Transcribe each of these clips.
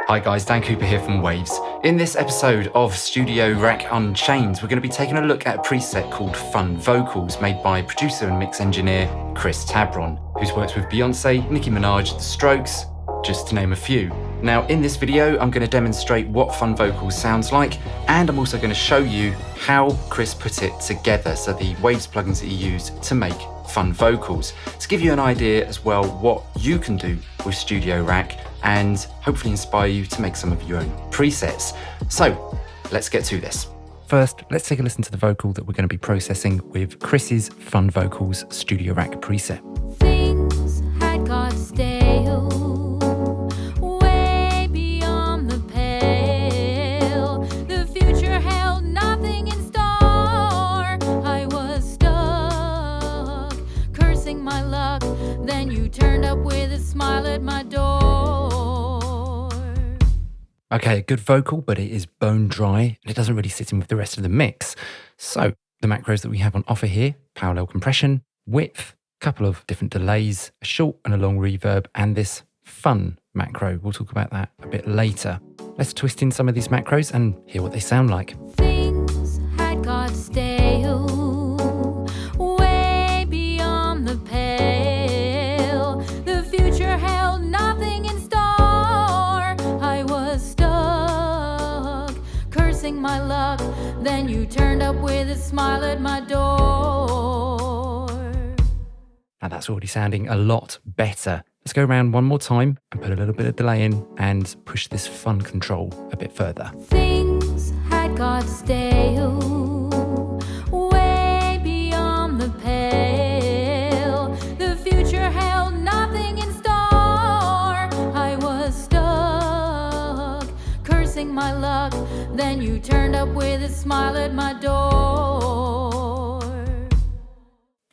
Hi guys, Dan Cooper here from Waves. In this episode of Studio Rack Unchained, we're going to be taking a look at a preset called Fun Vocals, made by producer and mix engineer Chris Tabron, who's worked with Beyoncé, Nicki Minaj, The Strokes, just to name a few. Now in this video, I'm going to demonstrate what Fun Vocals sounds like, and I'm also going to show you how Chris put it together, so the Waves plugins that he used to make Fun Vocals, to give you an idea as well what you can do with Studio Rack and hopefully inspire you to make some of your own presets. So let's get to this. First, let's take a listen to the vocal that we're going to be processing with Chris's Fun Vocals Studio Rack preset. Things had got stale, way beyond the pale. The future held nothing in store. I was stuck, cursing my luck. Then you turned up with a smile at my door. Okay, a good vocal, but it is bone dry and it doesn't really sit in with the rest of the mix. So the macros that we have on offer here: parallel compression, width, a couple of different delays, a short and a long reverb, and this fun macro. We'll talk about that a bit later. Let's twist in some of these macros and hear what they sound like. Things had got stale, way beyond the pale. The future held nothing in store. I was stuck, cursing my luck. Then you turned up with a smile at my door. Now that's already sounding a lot better. Let's go around one more time and put a little bit of delay in and push this fun control a bit further. Things had got stale, way beyond the pale. The future held nothing in store. I was stuck, cursing my luck. Then you turned up with a smile at my door.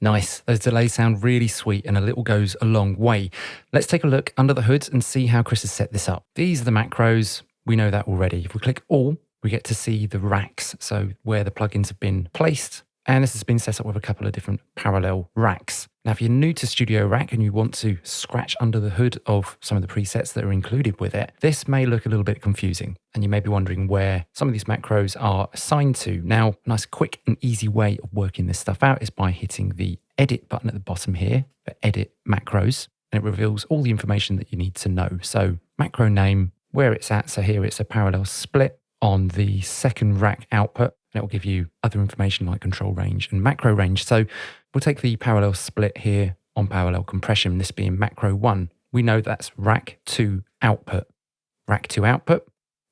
Nice. Those delays sound really sweet and a little goes a long way. Let's take a look under the hood and see how Chris has set this up. These are the macros. We know that already. If we click all, we get to see the racks, so where the plugins have been placed. And this has been set up with a couple of different parallel racks. Now, if you're new to Studio Rack and you want to scratch under the hood of some of the presets that are included with it, this may look a little bit confusing. And you may be wondering where some of these macros are assigned to. Now, a nice quick and easy way of working this stuff out is by hitting the edit button at the bottom here for edit macros. And it reveals all the information that you need to know. So macro name, where it's at. So here it's a parallel split on the second rack output. And it will give you other information like control range and macro range. So we'll take the parallel split here on parallel compression, this being macro 1. We know that's rack 2 output. Rack 2 output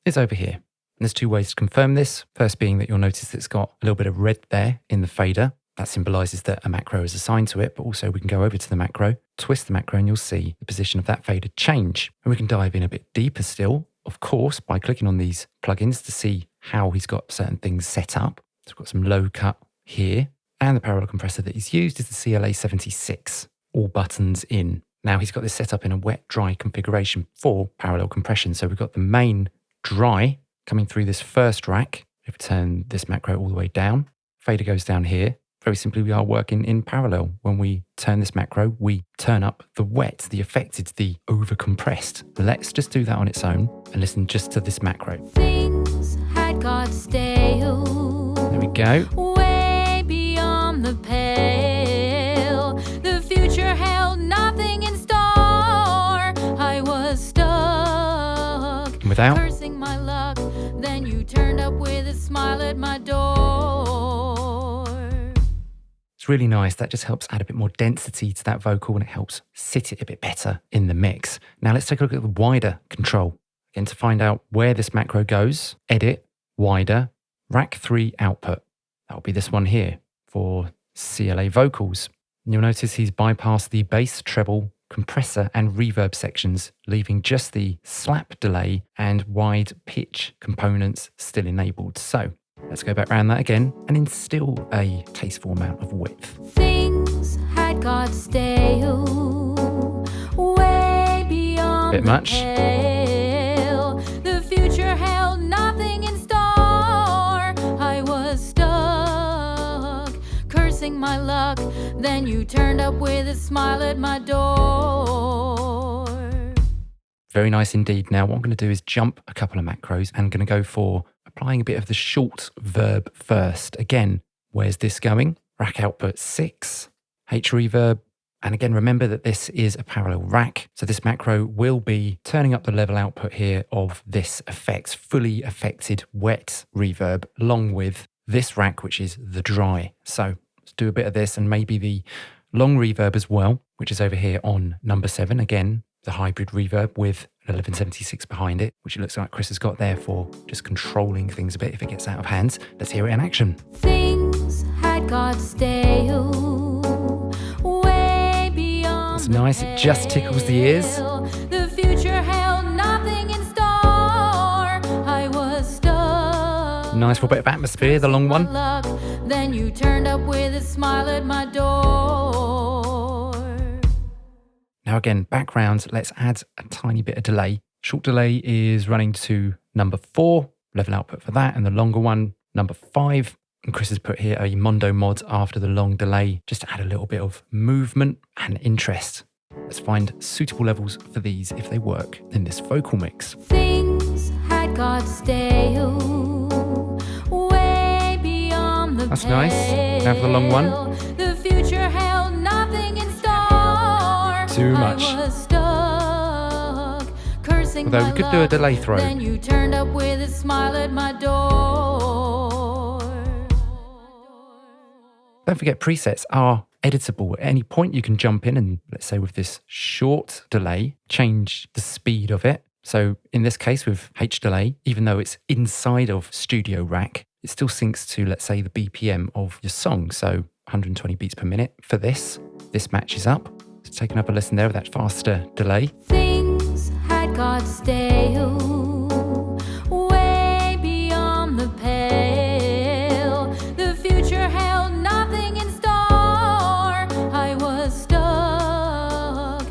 is over here. And there's two ways to confirm this. First being that you'll notice that it's got a little bit of red there in the fader. That symbolizes that a macro is assigned to it, but also we can go over to the macro, twist the macro, and you'll see the position of that fader change. And we can dive in a bit deeper still, of course, by clicking on these plugins to see how he's got certain things set up. So we've got some low cut here, and the parallel compressor that he's used is the CLA 76, all buttons in. Now he's got this set up in a wet dry configuration for parallel compression. So we've got the main dry coming through this first rack. If we turn this macro all the way down, fader goes down here. Very simply, we are working in parallel. When we turn this macro, we turn up the wet, the affected, the over-compressed. Let's just do that on its own and listen just to this macro. Things had got stale. There we go. Way beyond the pale. The future held nothing in store. I was stuck, And without. cursing my luck. Then you turned up with a smile at my door. It's really nice. That just helps add a bit more density to that vocal and it helps sit it a bit better in the mix. Now let's take a look at the wider control. Again, to find out where this macro goes, edit, wider, rack 3 output. That will be this one here for CLA vocals. And you'll notice he's bypassed the bass, treble, compressor and reverb sections, leaving just the slap delay and wide pitch components still enabled. So let's go back around that again and instill a tasteful amount of width. Things had got stale, way beyond Bit much. the pale. The future held nothing in store. I was stuck, cursing my luck. Then you turned up with a smile at my door. Very nice indeed. Now, what I'm going to do is jump a couple of macros and going to go for applying a bit of the short verb first. Again, where's this going? Rack output 6, H reverb. And again, remember that this is a parallel rack. So this macro will be turning up the level output here of this effect, fully affected wet reverb, along with this rack, which is the dry. So let's do a bit of this and maybe the long reverb as well, which is over here on number 7. Again, the hybrid reverb with an 1176 behind it, which it looks like Chris has got there for just controlling things a bit if it gets out of hand. Let's hear it in action. Things had got stale, way beyond. That's nice. It just tickles the ears. The future held nothing in store. I was stuck. Nice for a bit of atmosphere, the long one. Then you turned up with a smile at my door. Now again, background, let's add a tiny bit of delay. Short delay is running to number 4, level output for that, and the longer one, number 5. And Chris has put here a Mondo mod after the long delay, just to add a little bit of movement and interest. Let's find suitable levels for these if they work in this vocal mix. Things had got stale, way beyond the That's nice. Now for the long one. The future held nothing in store. Too much. I was stuck, cursing Although my we could do a luck. delay throw. Then you turned up with a smile at my door. Don't forget, presets are editable. At any point you can jump in and, let's say with this short delay, change the speed of it. So in this case with H delay, even though it's inside of Studio Rack, it still syncs to, let's say, the BPM of your song. So 120 beats per minute for this. This matches up. Let's take another listen there with that faster delay. Things had got stale, way beyond the pale. The future held nothing in store. I was stuck.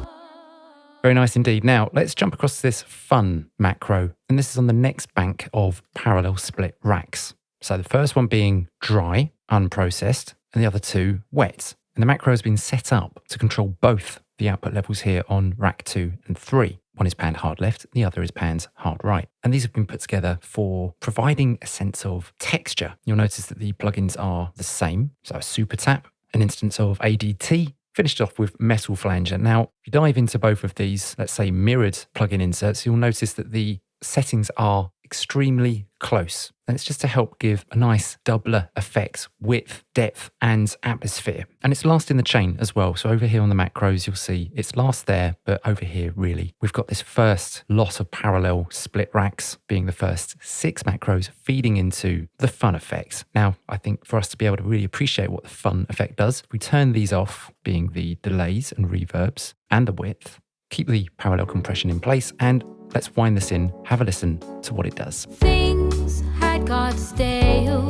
Very nice indeed. Now, let's jump across to this fun macro. And this is on the next bank of parallel split racks. So the first one being dry, unprocessed, and the other two wet. And the macro has been set up to control both the output levels here on rack 2 and 3. One is panned hard left, the other is panned hard right. And these have been put together for providing a sense of texture. You'll notice that the plugins are the same. So a super tap, an instance of ADT, finished off with metal flanger. Now, if you dive into both of these, let's say mirrored plugin inserts, you'll notice that the settings are extremely close. And it's just to help give a nice doubler effect, width, depth, and atmosphere. And it's last in the chain as well. So over here on the macros, you'll see it's last there, but over here, really, we've got this first lot of parallel split racks being the first 6 macros feeding into the fun effects. Now, I think for us to be able to really appreciate what the fun effect does, we turn these off, being the delays and reverbs and the width, keep the parallel compression in place, and let's wind this in, have a listen to what it does. Things had got stale,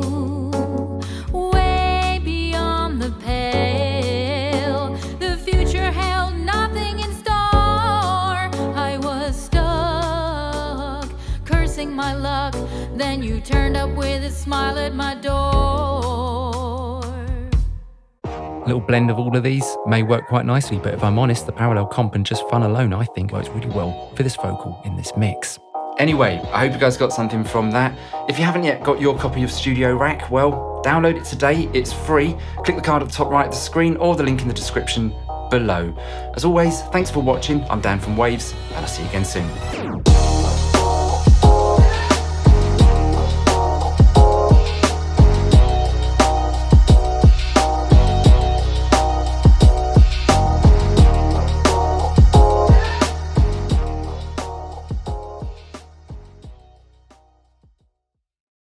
way beyond the pale. The future held nothing in store. I was stuck, cursing my luck. Then you turned up with a smile at my door. A little blend of all of these may work quite nicely, but if I'm honest, the parallel comp and just fun alone, I think works really well for this vocal in this mix. Anyway, I hope you guys got something from that. If you haven't yet got your copy of Studio Rack, well, download it today. It's free. Click the card at the top right of the screen or the link in the description below. As always, thanks for watching. I'm Dan from Waves, and I'll see you again soon.